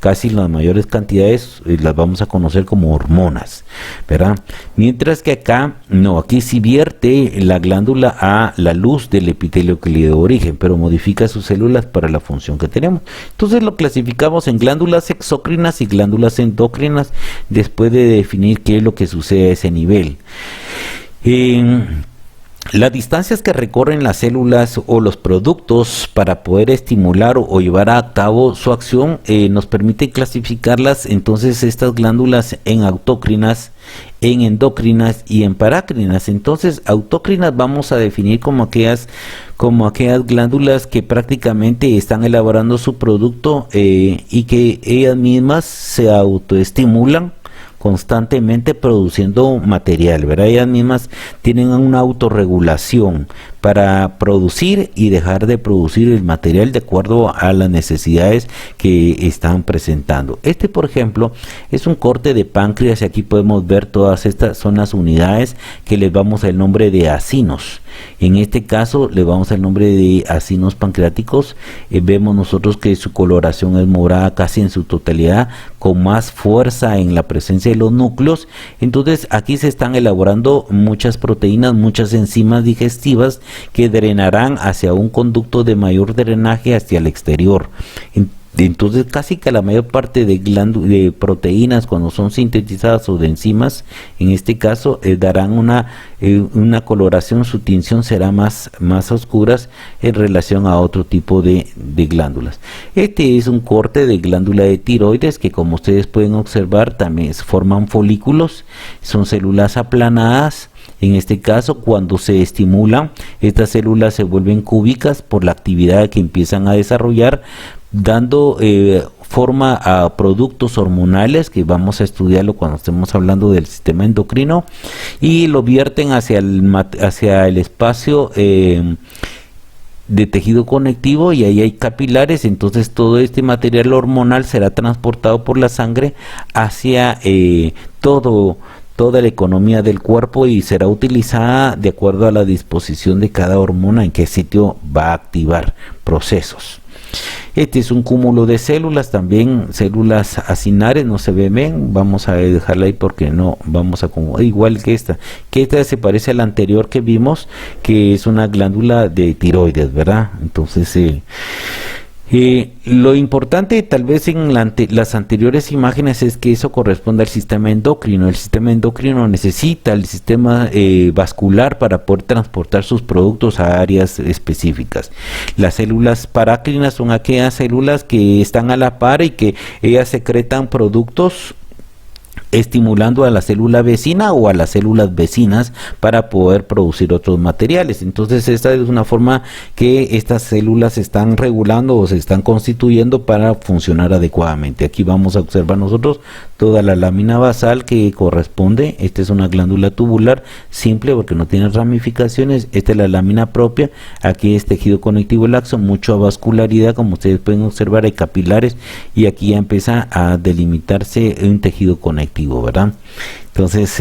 [SPEAKER 1] Casi las mayores cantidades las vamos a conocer como hormonas, ¿verdad? Mientras que acá no, aquí sí vierte la glándula a la luz del epitelio que le dio origen, pero modifica sus células para la función que tenemos. Entonces lo clasificamos en glándulas exócrinas y glándulas endócrinas después de definir qué es lo que sucede a ese nivel. Las distancias que recorren las células o los productos para poder estimular o llevar a cabo su acción nos permite clasificarlas, entonces, estas glándulas en autócrinas, en endócrinas y en parácrinas. Entonces, autócrinas vamos a definir como aquellas glándulas que prácticamente están elaborando su producto y que ellas mismas se autoestimulan constantemente produciendo material, ¿verdad? Ellas mismas tienen una autorregulación para producir y dejar de producir el material de acuerdo a las necesidades que están presentando. Este, por ejemplo, es un corte de páncreas y aquí podemos ver todas estas son las unidades que les vamos al nombre de acinos. En este caso le vamos al nombre de acinos pancreáticos. Vemos nosotros que su coloración es morada casi en su totalidad, con más fuerza en la presencia de los núcleos. Entonces aquí se están elaborando muchas proteínas, muchas enzimas digestivas que drenarán hacia un conducto de mayor drenaje hacia el exterior. Entonces casi que la mayor parte de proteínas, cuando son sintetizadas, o de enzimas en este caso, darán una coloración, su tinción será más oscuras en relación a otro tipo de glándulas. Este es un corte de glándula de tiroides que, como ustedes pueden observar, también forman folículos, son células aplanadas. En este caso, cuando se estimulan, estas células se vuelven cúbicas por la actividad que empiezan a desarrollar, dando forma a productos hormonales, que vamos a estudiarlo cuando estemos hablando del sistema endocrino, y lo vierten hacia el espacio de tejido conectivo, y ahí hay capilares. Entonces todo este material hormonal será transportado por la sangre hacia toda la economía del cuerpo, y será utilizada de acuerdo a la disposición de cada hormona en qué sitio va a activar procesos. Este es un cúmulo de células, también células acinares, no se ven bien, vamos a dejarla ahí porque no vamos a igual que esta se parece a la anterior que vimos, que es una glándula de tiroides, ¿verdad? Entonces lo importante tal vez en las anteriores imágenes es que eso corresponde al sistema endocrino. El sistema endocrino necesita el sistema vascular para poder transportar sus productos a áreas específicas. Las células parácrinas son aquellas células que están a la par y que ellas secretan productos estimulando a la célula vecina o a las células vecinas para poder producir otros materiales. Entonces esta es una forma que estas células se están regulando o se están constituyendo para funcionar adecuadamente. Aquí vamos a observar nosotros toda la lámina basal que corresponde. Esta es una glándula tubular simple porque no tiene ramificaciones. Esta es la lámina propia. Aquí es tejido conectivo laxo, mucha vascularidad, como ustedes pueden observar, hay capilares, y aquí ya empieza a delimitarse un tejido conectivo, ¿verdad? Entonces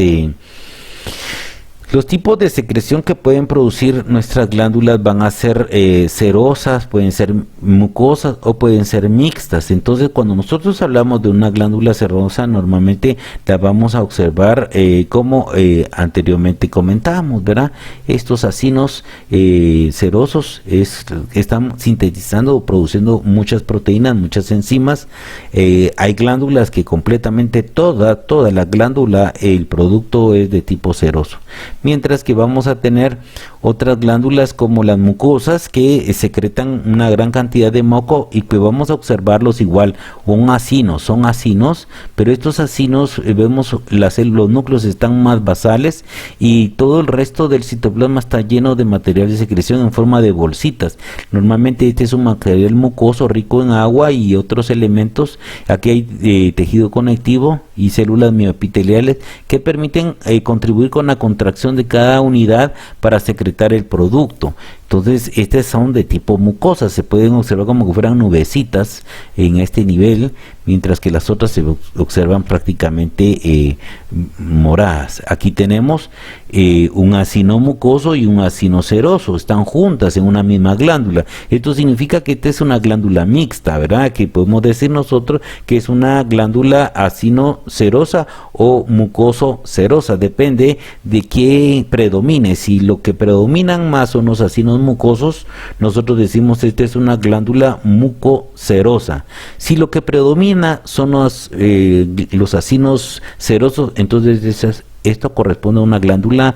[SPEAKER 1] los tipos de secreción que pueden producir nuestras glándulas van a ser cerosas, pueden ser mucosas o pueden ser mixtas. Entonces cuando nosotros hablamos de una glándula serosa, normalmente la vamos a observar como anteriormente comentábamos, ¿verdad? Estos acinos serosos están sintetizando o produciendo muchas proteínas, muchas enzimas. Hay glándulas que completamente toda la glándula, el producto es de tipo seroso. Mientras que vamos a tener otras glándulas como las mucosas que secretan una gran cantidad de moco y que vamos a observarlos igual, son acinos, pero estos acinos vemos los núcleos están más basales y todo el resto del citoplasma está lleno de material de secreción en forma de bolsitas. Normalmente este es un material mucoso rico en agua y otros elementos. Aquí hay tejido conectivo y células mioepiteliales que permiten contribuir con la contracción de cada unidad para secretar el producto. Entonces estas son de tipo mucosa, se pueden observar como que fueran nubecitas en este nivel, mientras que las otras se observan prácticamente moradas. Aquí tenemos un acino mucoso y un acino seroso, están juntas en una misma glándula. Esto significa que esta es una glándula mixta, ¿verdad? Que podemos decir nosotros que es una glándula acino serosa o mucoso serosa, depende de qué predomine. Si lo que predominan más son los acinos mucosos, nosotros decimos esta es una glándula mucoserosa. Si lo que predomina son los acinos serosos, entonces esto corresponde a una glándula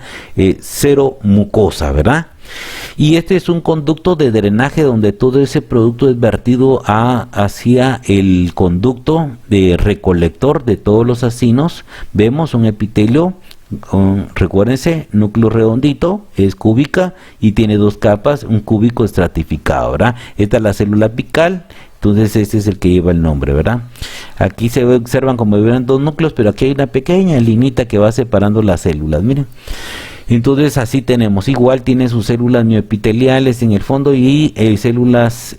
[SPEAKER 1] seromucosa, ¿verdad? Y este es un conducto de drenaje donde todo ese producto es vertido hacia el conducto de recolector de todos los acinos. Vemos un epitelio, recuérdense, núcleo redondito, es cúbica y tiene dos capas, un cúbico estratificado, ¿verdad? Esta es la célula apical. Entonces este es el que lleva el nombre, ¿verdad? Aquí se observan como si dos núcleos, pero aquí hay una pequeña linita que va separando las células, miren. Entonces así tenemos, igual tiene sus células mioepiteliales en el fondo y células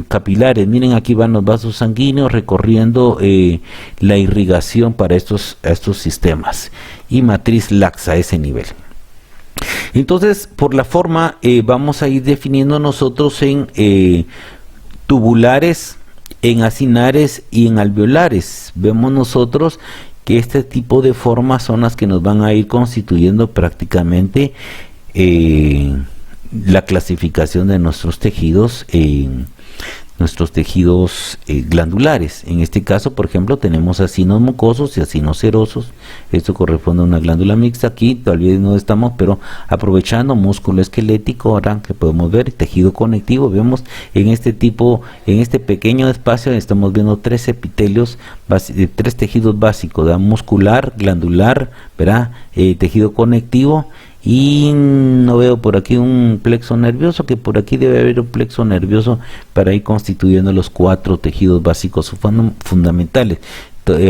[SPEAKER 1] capilares. Miren, aquí van los vasos sanguíneos recorriendo la irrigación para estos sistemas, y matriz laxa a ese nivel. Entonces, por la forma vamos a ir definiendo nosotros en tubulares, en acinares y en alveolares. Vemos nosotros que este tipo de formas son las que nos van a ir constituyendo prácticamente la clasificación de nuestros tejidos. nuestros tejidos glandulares. En este caso, por ejemplo, tenemos acinos mucosos y acinos serosos. Esto corresponde a una glándula mixta. Aquí todavía no estamos, pero aprovechando músculo esquelético, ahora que podemos ver tejido conectivo, vemos en este pequeño espacio, estamos viendo tres epitelios, tres tejidos básicos, ¿verdad? Muscular, glandular, ¿verdad? Tejido conectivo. Y no veo por aquí un plexo nervioso, que por aquí debe haber un plexo nervioso para ir constituyendo los cuatro tejidos básicos fundamentales,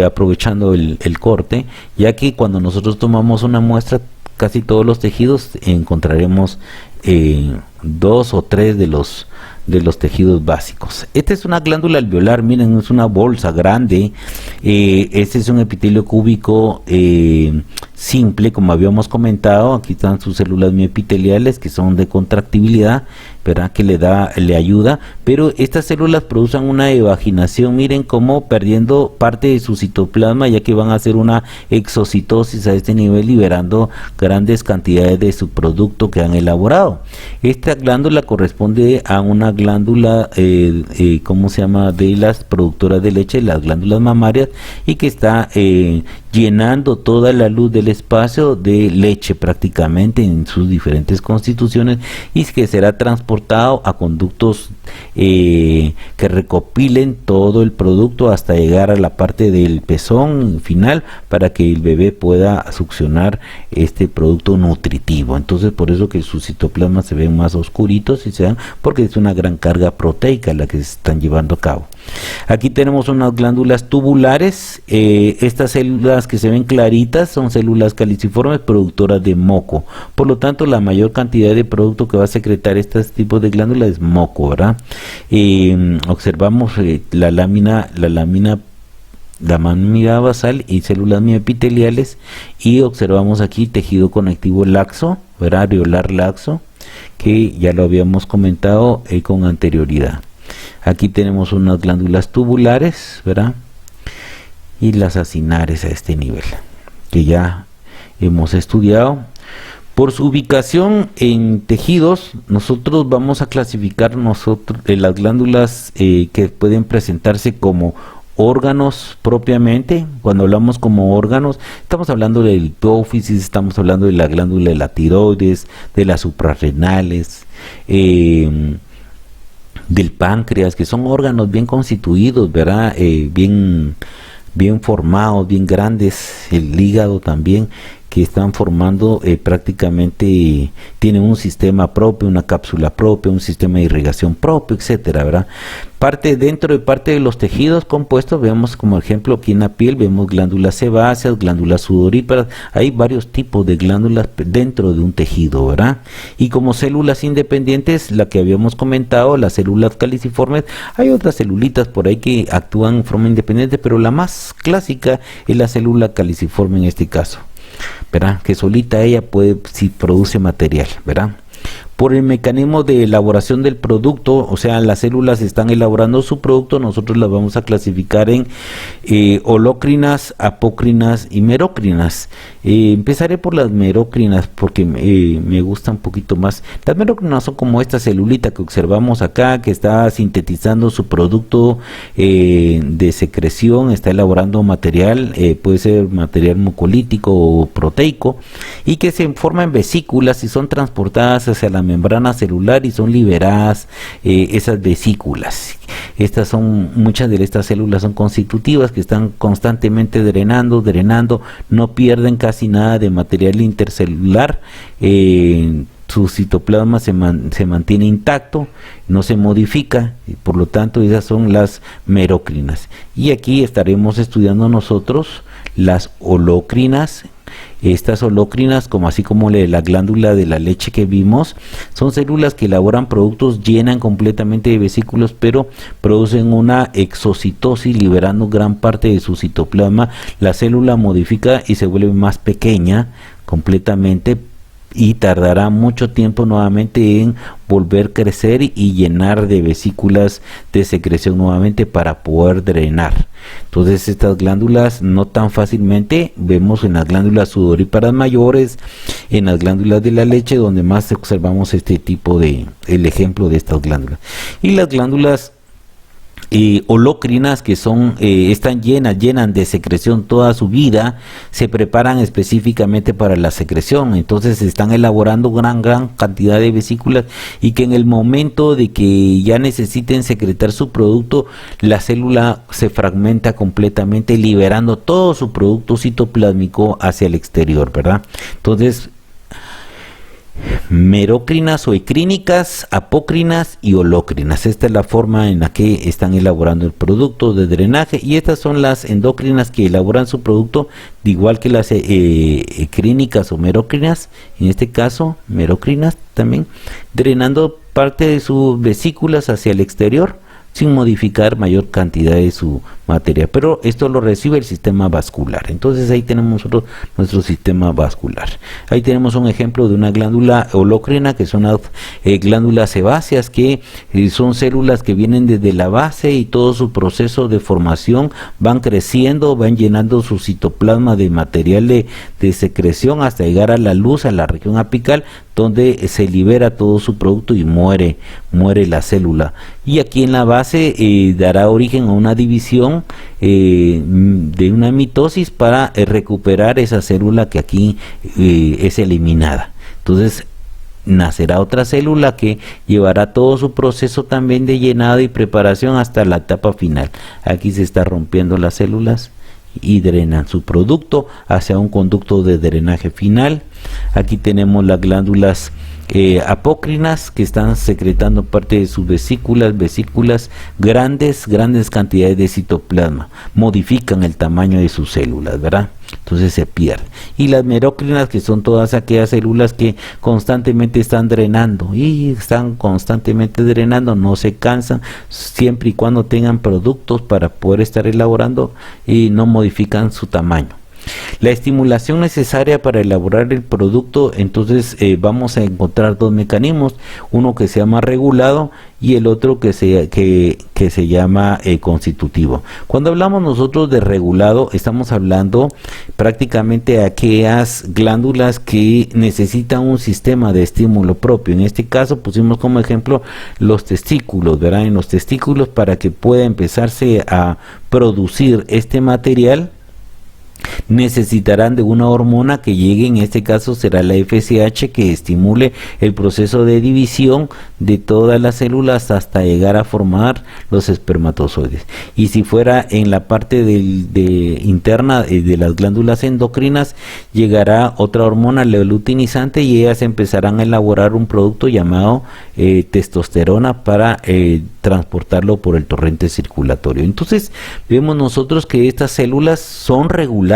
[SPEAKER 1] aprovechando el corte, ya que cuando nosotros tomamos una muestra, casi todos los tejidos encontraremos dos o tres de los tejidos básicos. Esta es una glándula alveolar, miren, es una bolsa grande. Este es un epitelio cúbico simple, como habíamos comentado. Aquí están sus células miopiteliales, que son de contractibilidad, ¿verdad? Que le ayuda, pero estas células producen una evaginación, miren cómo perdiendo parte de su citoplasma, ya que van a hacer una exocitosis a este nivel, liberando grandes cantidades de su producto que han elaborado. Esta glándula corresponde a una glándula, ¿cómo se llama?, de las productoras de leche, las glándulas mamarias, y que está llenando toda la luz del espacio de leche prácticamente en sus diferentes constituciones, y que será transportado a conductos que recopilen todo el producto hasta llegar a la parte del pezón final, para que el bebé pueda succionar este producto nutritivo. Entonces, por eso que sus citoplasmas se ven más oscuritos, y se dan porque es una gran carga proteica la que se están llevando a cabo. Aquí tenemos unas glándulas tubulares. Estas células que se ven claritas son células caliciformes productoras de moco. Por lo tanto, la mayor cantidad de producto que va a secretar este tipo de glándulas es moco, ¿verdad? Observamos la lámina basal y células mioepiteliales, y observamos aquí tejido conectivo laxo, ¿verdad? Areolar laxo, que ya lo habíamos comentado con anterioridad. Aquí tenemos unas glándulas tubulares, ¿verdad? Y las acinares a este nivel, que ya hemos estudiado. Por su ubicación en tejidos, nosotros vamos a clasificar las glándulas que pueden presentarse como órganos propiamente. Cuando hablamos como órganos, estamos hablando del hipófisis, estamos hablando de la glándula de la tiroides, de las suprarrenales, del páncreas, que son órganos bien constituidos, ¿verdad? Bien formados, bien grandes. El hígado también, que están formando prácticamente, tienen un sistema propio, una cápsula propia, un sistema de irrigación propio, etcétera, ¿verdad? Dentro de los tejidos compuestos, vemos como ejemplo aquí en la piel, vemos glándulas sebáceas, glándulas sudoríparas. Hay varios tipos de glándulas dentro de un tejido, ¿verdad? Y como células independientes, la que habíamos comentado, las células caliciformes. Hay otras celulitas por ahí que actúan en forma independiente, pero la más clásica es la célula caliciforme en este caso, ¿verdad? Que solita ella si produce material, ¿verdad? Por el mecanismo de elaboración del producto, o sea, las células están elaborando su producto, nosotros las vamos a clasificar en holócrinas, apócrinas y merócrinas. Empezaré por las merócrinas porque me gusta un poquito más. Las merócrinas son como esta celulita que observamos acá, que está sintetizando su producto de secreción, está elaborando material, puede ser material mucolítico o proteico, y que se forma en vesículas y son transportadas hacia la membrana celular y son liberadas esas vesículas. Muchas de estas células son constitutivas, que están constantemente drenando, no pierden casi nada de material intercelular. Su citoplasma se mantiene intacto, no se modifica, y por lo tanto esas son las merócrinas. Y aquí estaremos estudiando nosotros las holócrinas. Estas holócrinas, así como la glándula de la leche que vimos, son células que elaboran productos, llenan completamente de vesículos, pero producen una exocitosis, liberando gran parte de su citoplasma. La célula modifica y se vuelve más pequeña completamente, y tardará mucho tiempo nuevamente en volver a crecer y llenar de vesículas de secreción nuevamente para poder drenar. Entonces estas glándulas no tan fácilmente vemos en las glándulas sudoríparas mayores, en las glándulas de la leche, donde más observamos el ejemplo de estas glándulas. Y las glándulas holócrinas que son están llenan de secreción toda su vida, se preparan específicamente para la secreción. Entonces se están elaborando gran cantidad de vesículas, y que en el momento de que ya necesiten secretar su producto, la célula se fragmenta completamente, liberando todo su producto citoplásmico hacia el exterior, ¿verdad? Entonces, merócrinas o ecrínicas, apócrinas y holócrinas. Esta es la forma en la que están elaborando el producto de drenaje, y estas son las endócrinas que elaboran su producto, de igual que las ecrínicas o merócrinas, en este caso merócrinas también, drenando parte de sus vesículas hacia el exterior sin modificar mayor cantidad de su materia, pero esto lo recibe el sistema vascular. Entonces ahí tenemos nosotros nuestro sistema vascular. Ahí tenemos un ejemplo de una glándula holócrina, que son las glándulas sebáceas, que son células que vienen desde la base, y todo su proceso de formación van creciendo, van llenando su citoplasma de material de secreción hasta llegar a la luz, a la región apical, donde se libera todo su producto y muere la célula. Y aquí en la base dará origen a una división de una mitosis para recuperar esa célula que aquí es eliminada. Entonces nacerá otra célula que llevará todo su proceso también de llenado y preparación hasta la etapa final. Aquí se está rompiendo las células y drenan su producto hacia un conducto de drenaje final. Aquí tenemos las glándulas apócrinas, que están secretando parte de sus vesículas grandes cantidades de citoplasma, modifican el tamaño de sus células, ¿verdad? Entonces se pierde. Y las merócrinas, que son todas aquellas células que constantemente están drenando, no se cansan, siempre y cuando tengan productos para poder estar elaborando, y no modifican su tamaño. La estimulación necesaria para elaborar el producto, entonces vamos a encontrar dos mecanismos, uno que se llama regulado y el otro que se llama constitutivo. Cuando hablamos nosotros de regulado, estamos hablando prácticamente de aquellas glándulas que necesitan un sistema de estímulo propio. En este caso pusimos como ejemplo los testículos, ¿verdad? En los testículos, para que pueda empezarse a producir este material, necesitarán de una hormona que llegue, en este caso será la FSH, que estimule el proceso de división de todas las células hasta llegar a formar los espermatozoides. Y si fuera en la parte interna de las glándulas endocrinas, llegará otra hormona, la luteinizante, y ellas empezarán a elaborar un producto llamado testosterona para transportarlo por el torrente circulatorio. Entonces vemos nosotros que estas células son reguladas.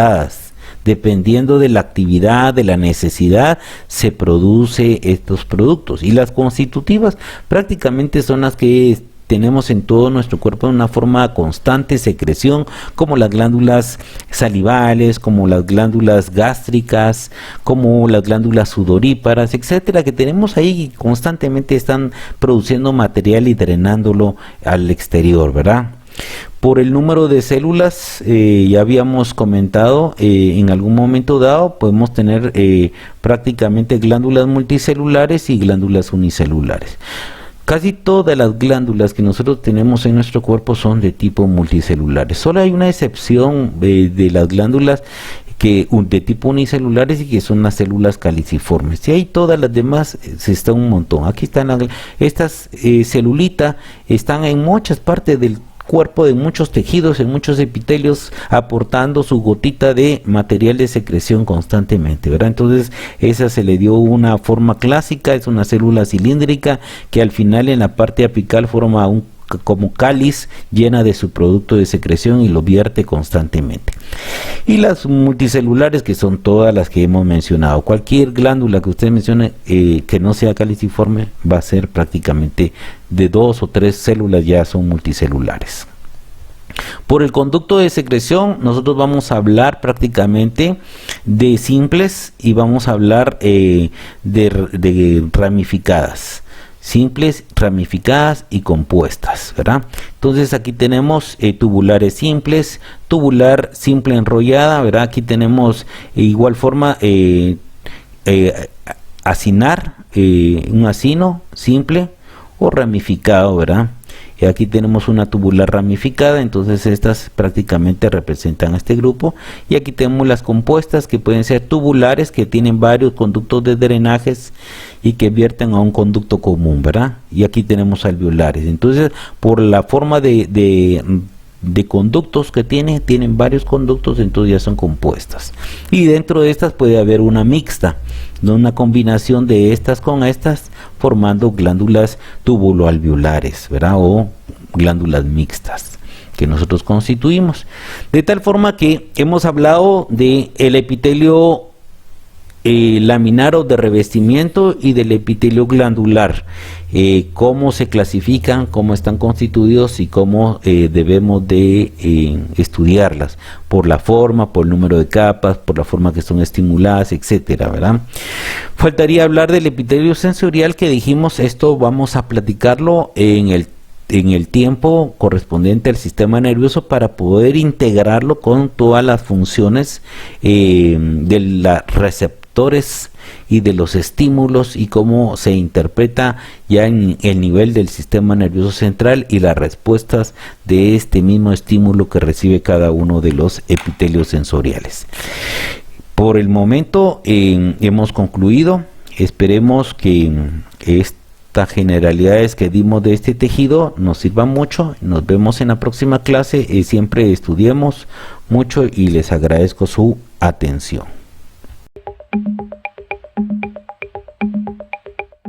[SPEAKER 1] Dependiendo de la actividad, de la necesidad, se produce estos productos. Y las constitutivas prácticamente son las que tenemos en todo nuestro cuerpo en una forma constante secreción, como las glándulas salivales, como las glándulas gástricas, como las glándulas sudoríparas, etcétera, que tenemos ahí y constantemente están produciendo material y drenándolo al exterior, ¿verdad? Por el número de células, ya habíamos comentado, en algún momento dado podemos tener prácticamente glándulas multicelulares y glándulas unicelulares. Casi todas las glándulas que nosotros tenemos en nuestro cuerpo son de tipo multicelulares. Solo hay una excepción de las glándulas de tipo unicelulares, y que son las células caliciformes. Y ahí todas las demás está un montón. Aquí están estas celulitas, están en muchas partes del cuerpo, de muchos tejidos, en muchos epitelios, aportando su gotita de material de secreción constantemente, ¿verdad? Entonces esa se le dio una forma clásica, es una célula cilíndrica que al final en la parte apical forma como cáliz, llena de su producto de secreción y lo vierte constantemente. Y las multicelulares, que son todas las que hemos mencionado. Cualquier glándula que usted mencione que no sea caliciforme va a ser prácticamente de 2 o 3 células, ya son multicelulares. Por el conducto de secreción nosotros vamos a hablar prácticamente de simples y vamos a hablar de ramificadas. Simples, ramificadas y compuestas, ¿verdad? Entonces aquí tenemos tubulares simples, tubular simple enrollada, ¿verdad? Aquí tenemos igual forma acinar, un acino simple o ramificado, ¿verdad? Y aquí tenemos una tubular ramificada, entonces estas prácticamente representan a este grupo. Y aquí tenemos las compuestas, que pueden ser tubulares, que tienen varios conductos de drenajes y que vierten a un conducto común, ¿verdad? Y aquí tenemos alveolares. Entonces, por la forma de conductos que tienen varios conductos, entonces ya son compuestas. Y dentro de estas puede haber una mixta, ¿no? Una combinación de estas con estas, formando glándulas tubuloalveolares, ¿verdad? O glándulas mixtas que nosotros constituimos. De tal forma que hemos hablado de el epitelio laminar o de revestimiento y del epitelio glandular, cómo se clasifican, cómo están constituidos y cómo debemos de estudiarlas, por la forma, por el número de capas, por la forma que son estimuladas, etcétera, ¿verdad? Faltaría hablar del epitelio sensorial, que dijimos, esto vamos a platicarlo en el tiempo correspondiente al sistema nervioso para poder integrarlo con todas las funciones de la receptores y de los estímulos, y cómo se interpreta ya en el nivel del sistema nervioso central y las respuestas de este mismo estímulo que recibe cada uno de los epitelios sensoriales. Por el momento hemos concluido. Esperemos que estas generalidades que dimos de este tejido nos sirvan mucho. Nos vemos en la próxima clase. Siempre estudiemos mucho y les agradezco su atención.